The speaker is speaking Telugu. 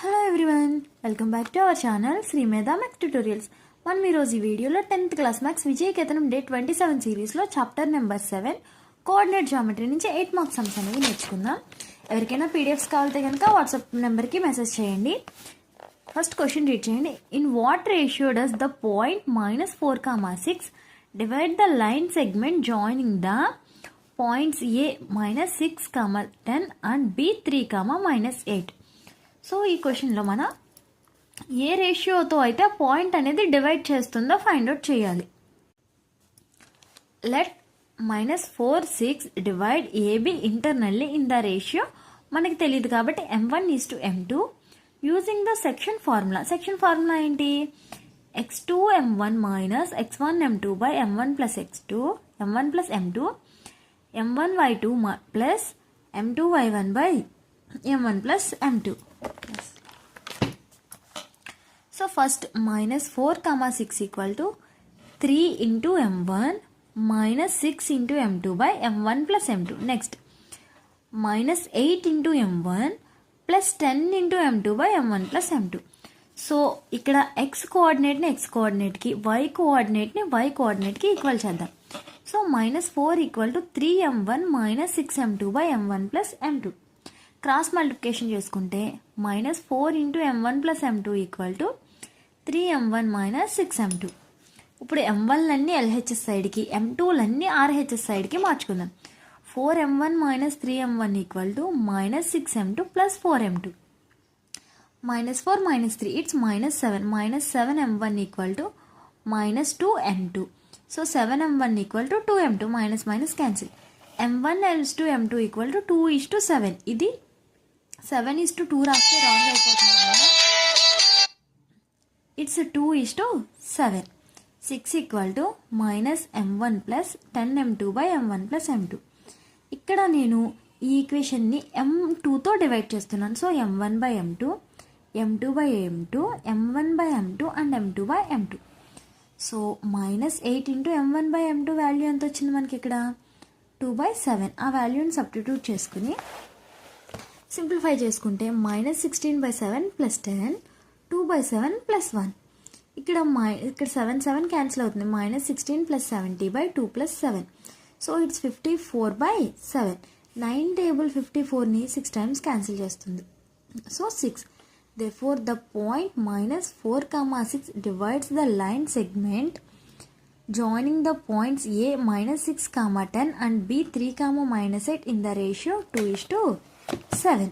Hello everyone, welcome back to our channel Sri Medha maths tutorials. మనం ఈరోజు ఈ వీడియోలో 10th క్లాస్ మ్యాథ్స్ విజయకేతనం డే 27 సిరీస్లో చాప్టర్ నెంబర్ 7 కోఆర్డినేట్ జామెట్రీ నుంచి 8 మార్క్స్ సమ్స్ అనేవి నేర్చుకుందాం. ఎవరికైనా పీడిఎఫ్స్ కావాలితే కనుక వాట్సాప్ నెంబర్కి మెసేజ్ చేయండి. ఫస్ట్ క్వశ్చన్ రీడ్ చేయండి. In what ratio does the point -4,6 divide the line segment joining the points A -6, 10 and B 3, -8. So ఈ క్వశ్చన్లో మన ఏ రేషియోతో అయితే పాయింట్ అనేది డివైడ్ చేస్తుందో ఫైండ్ అవుట్ చేయాలి. Let -4, 6 divide AB internally in the ratio మనకి తెలియదు కాబట్టి m1:m2 using the section formula. Section formula ఏంటి? x2m1 - x1m2 by m1 plus x2 m1 plus m2 m1y2 plus m2y1 by m1 plus m2. So first -4,6 equal to 3 into m1 minus 6 into m2 by m1 plus m2. Next -8 into m1 plus 10 into m2 by m1 plus m2. So ఇక్కడ x కోఆర్డినేట్ని x కోఆర్డినేట్కి, y కోఆర్డినేట్ని y కోఆర్డినేట్కి ఈక్వల్ చేద్దాం. So -4 equal to 3m1 minus 6m2 by m1 plus m2. Cross multiplication చేసుకుంటే -4 into m1 plus m2 equal to 3m1 minus 6m2. ఇప్పుడు m1లన్నీ LHS సైడ్కి, m2లన్నీ RHS సైడ్కి మార్చుకుందాం. 4m1 minus 3m1 equal to -6m2 plus 4m2. -4 -3 it's -7. -7m1 equal to -2m2. So 7m1 equal to 2m2. Minus cancel. m1 else to m2 equal to 2:7. ఇది 7:2 రాస్తే రాంగ్ అయిపోతుంది. It's 2:7. 6 equal to -m1 plus 10m2 by m1 plus m2. ఇక్కడ నేను ఈ ఈక్వేషన్ని m2తో డివైడ్ చేస్తున్నాను. So m1 by m2, m2 by m2, m1 by m2 and m2 by m2. So -8 into m1 by m2 value ఎంత వచ్చింది మనకి ఇక్కడ? 2/7. ఆ వాల్యూని సబ్స్టిట్యూట్ చేసుకుని సింప్లిఫై చేసుకుంటే -16/7 plus 10, 2/7 plus 1. ఇక్కడ 7 క్యాన్సిల్ అవుతుంది. -16 plus 70/2 plus 7. So it's 54/7. 9 table 54ని 6 times క్యాన్సిల్ చేస్తుంది. So 6. Therefore, the point -4,6 divides the line segment joining the points A -6, 10 and B 3, -8 in the ratio 2:7.